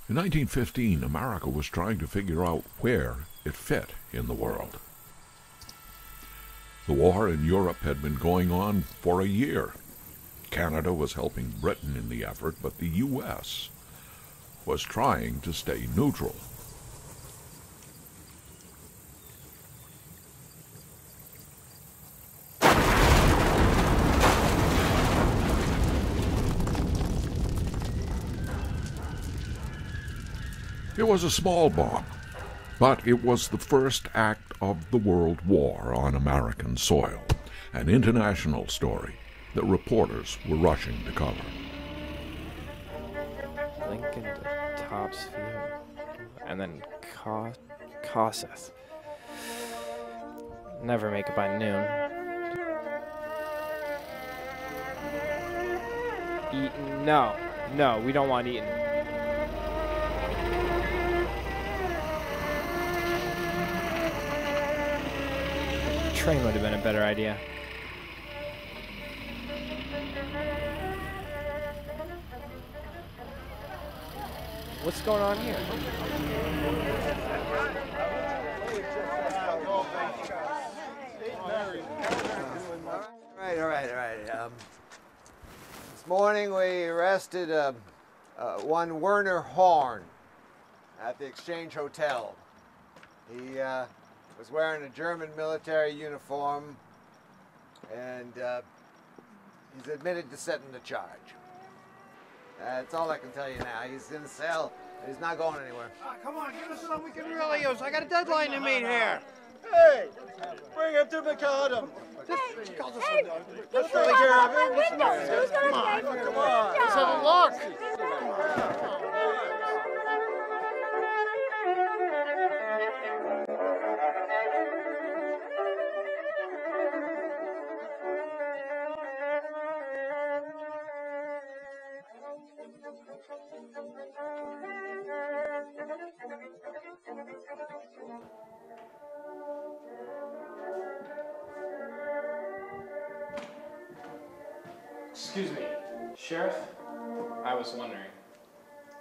In 1915, America was trying to figure out where it fit in the world. The war in Europe had been going on for a year. Canada was helping Britain in the effort, but the U.S. was trying to stay neutral. It was a small bomb, but it was the first act of the World War on American soil, an international story that reporters were rushing to cover. Lincoln to Topsfield, and then Kossuth. Never make it by noon. Eaton? No, we don't want Eaton. Train would have been a better idea. What's going on here? All right. This morning we arrested one Werner Horn at the Exchange Hotel. He was wearing a German military uniform, and he's admitted to setting the charge. That's all I can tell you now. He's in the cell. He's not going anywhere. Come on, give us something we can really use. I got a deadline to meet here. Hey, bring him to McAdam. Hey, take care of him. Come on. Let's have a look. Excuse me, Sheriff? I was wondering.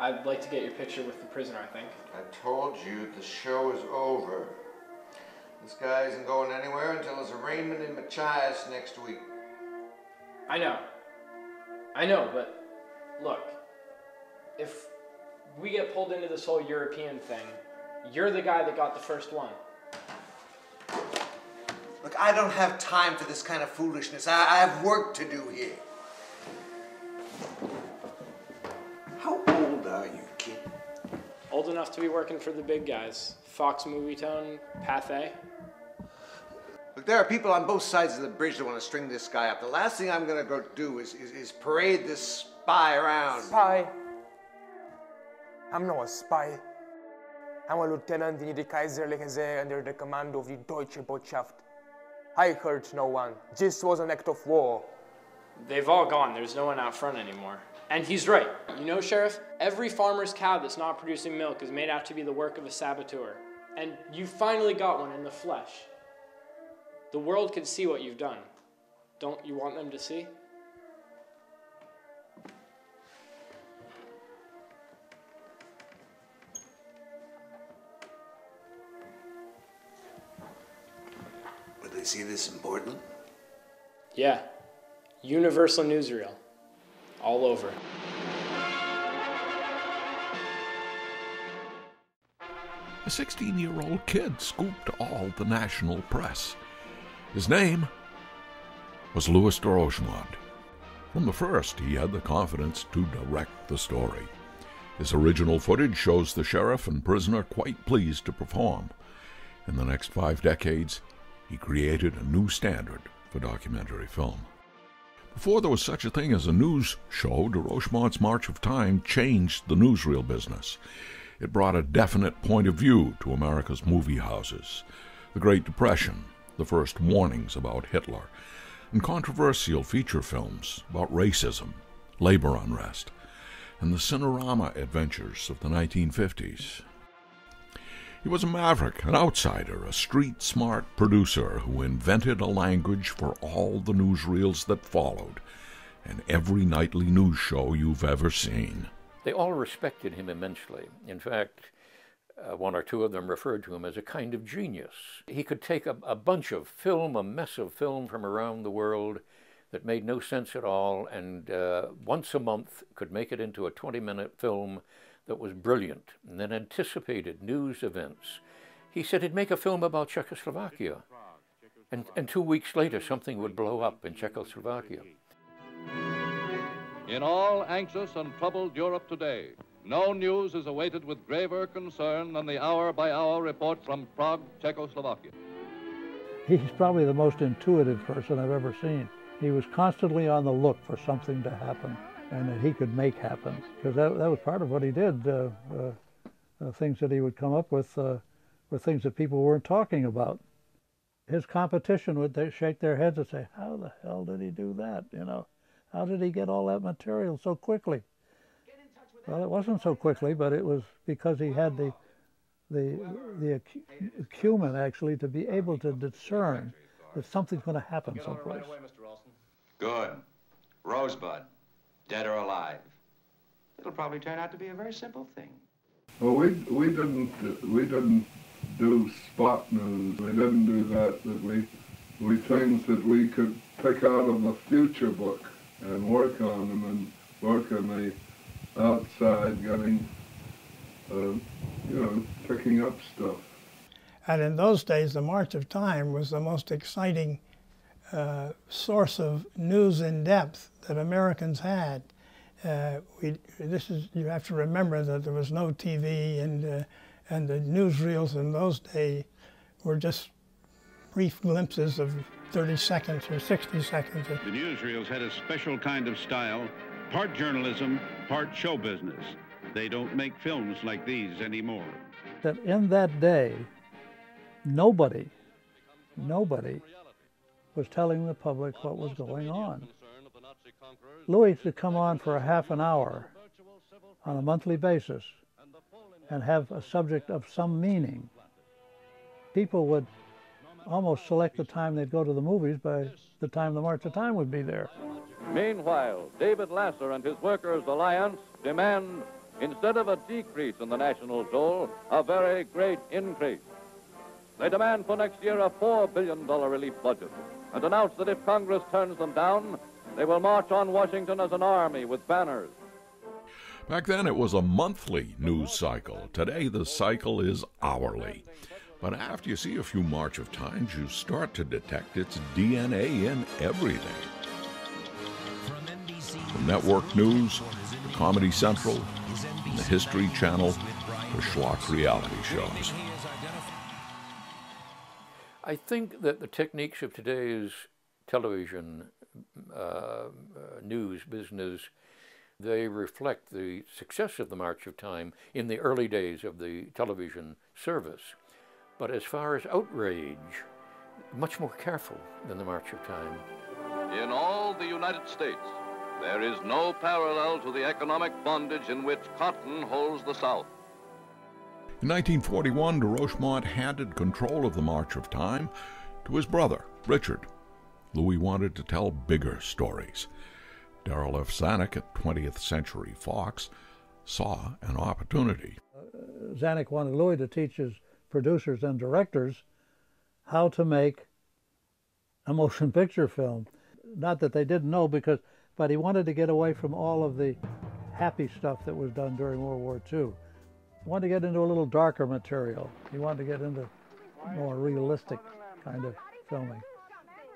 I'd like to get your picture with the prisoner, I think. I told you the show is over. This guy isn't going anywhere until his arraignment in Machias next week. I know, but look, if we get pulled into this whole European thing, you're the guy that got the first one. Look, I don't have time for this kind of foolishness. I have work to do here. How old are you, kid? Old enough to be working for the big guys. Fox Movie Tone, Pathé. Look, there are people on both sides of the bridge that want to string this guy up. The last thing I'm going to go do is parade this spy around. Spy? I'm not a spy. I'm a lieutenant in the Kaiserliche Heer under the command of the Deutsche Botschaft. I hurt no one. This was an act of war. They've all gone. There's no one out front anymore. And he's right. You know, Sheriff, every farmer's cow that's not producing milk is made out to be the work of a saboteur. And you finally got one in the flesh. The world could see what you've done. Don't you want them to see? Would they see this in Portland? Yeah. Universal newsreel. All over. A 16-year-old kid scooped all the national press. His name was Louie deRochemont. From the first, he had the confidence to direct the story. His original footage shows the sheriff and prisoner quite pleased to perform. In the next 5 decades, he created a new standard for documentary film. Before there was such a thing as a news show, deRochemont's March of Time changed the newsreel business. It brought a definite point of view to America's movie houses. The Great Depression, the first warnings about Hitler, and controversial feature films about racism, labor unrest, and the Cinerama adventures of the 1950s. He was a maverick, an outsider, a street-smart producer who invented a language for all the newsreels that followed, and every nightly news show you've ever seen. They all respected him immensely. In fact, one or two of them referred to him as a kind of genius. He could take a bunch of film, a mess of film from around the world that made no sense at all, and once a month could make it into a 20-minute film that was brilliant and that anticipated news events. He said he'd make a film about Czechoslovakia, and 2 weeks later something would blow up in Czechoslovakia. In all anxious and troubled Europe today, no news is awaited with graver concern than the hour-by-hour report from Prague, Czechoslovakia. He's probably the most intuitive person I've ever seen. He was constantly on the look for something to happen and that he could make happen, because that was part of what he did. Things that he would come up with were things that people weren't talking about. His competition would shake their heads and say, how the hell did he do that? You know, how did he get all that material so quickly? Well, it wasn't so quickly, but it was because he had the acumen, actually, to be able to discern that something's going to happen someplace. Good. Rosebud, dead or alive. It'll probably turn out to be a very simple thing. Well, we didn't do spot news. We didn't do that. We things that we could pick out of the future book and work on them and work on the outside, getting, picking up stuff. And in those days, the March of Time was the most exciting source of news in depth that Americans had. You have to remember that there was no TV, and the newsreels in those days were just brief glimpses of 30 seconds or 60 seconds. The newsreels had a special kind of style, part journalism, part show business. They don't make films like these anymore. That in that day, nobody was telling the public what was going on. Louie used to come on for a half an hour on a monthly basis and have a subject of some meaning. People would almost select the time they'd go to the movies by the time the March of Time would be there. Meanwhile, David Lasser and his Workers' Alliance demand, instead of a decrease in the national dole, a very great increase. They demand for next year a $4 billion relief budget and announce that if Congress turns them down, they will march on Washington as an army with banners. Back then it was a monthly news cycle. Today the cycle is hourly. But after you see a few March of Times, you start to detect its DNA in everything. From network news to Comedy Central, and the History Channel to schlock reality shows. I think that the techniques of today's television news business, they reflect the success of the March of Time in the early days of the television service. But as far as outrage, much more careful than the March of Time. In all the United States, there is no parallel to the economic bondage in which cotton holds the South. In 1941, deRochemont handed control of the March of Time to his brother, Richard. Louie wanted to tell bigger stories. Darrell F. Zanuck at 20th Century Fox saw an opportunity. Zanuck wanted Louie to teach his producers and directors how to make a motion picture film. Not that they didn't know, but he wanted to get away from all of the happy stuff that was done during World War II. He wanted to get into a little darker material. He wanted to get into more realistic kind of filming.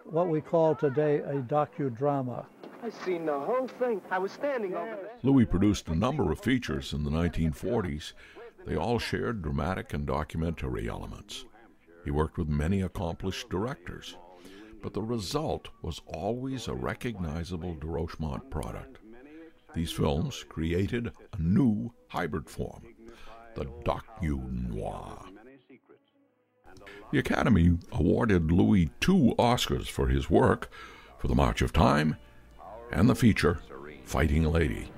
What we call today a docudrama. I seen the whole thing. I was standing over there. Louie produced a number of features in the 1940s. They all shared dramatic and documentary elements. He worked with many accomplished directors, but the result was always a recognizable deRochemont product. These films created a new hybrid form, the docu-noir. The Academy awarded Louie 2 Oscars for his work for The March of Time and the feature Fighting Lady.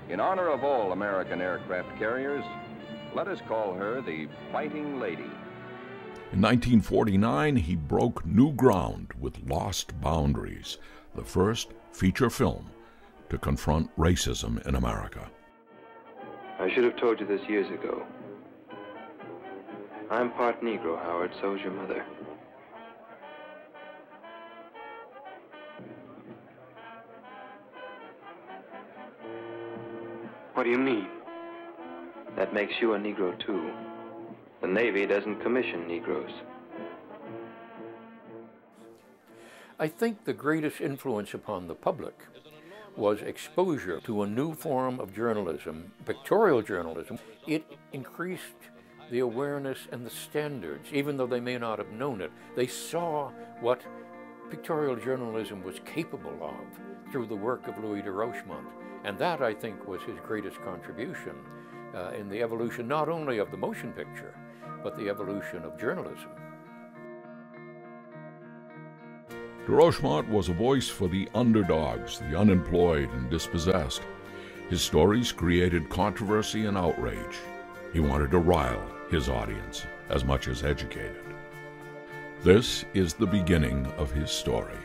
In honor of all American aircraft carriers, let us call her the Fighting Lady. In 1949, he broke new ground with Lost Boundaries, the first feature film to confront racism in America. I should have told you this years ago. I'm part Negro, Howard, so's your mother. What do you mean? That makes you a Negro, too. The Navy doesn't commission Negroes. I think the greatest influence upon the public was exposure to a new form of journalism, pictorial journalism. It increased the awareness and the standards, even though they may not have known it. They saw what pictorial journalism was capable of through the work of Louie deRochemont. And that, I think, was his greatest contribution in the evolution not only of the motion picture, but the evolution of journalism. deRochemont was a voice for the underdogs, the unemployed and dispossessed. His stories created controversy and outrage. He wanted to rile his audience as much as educate it. This is the beginning of his story.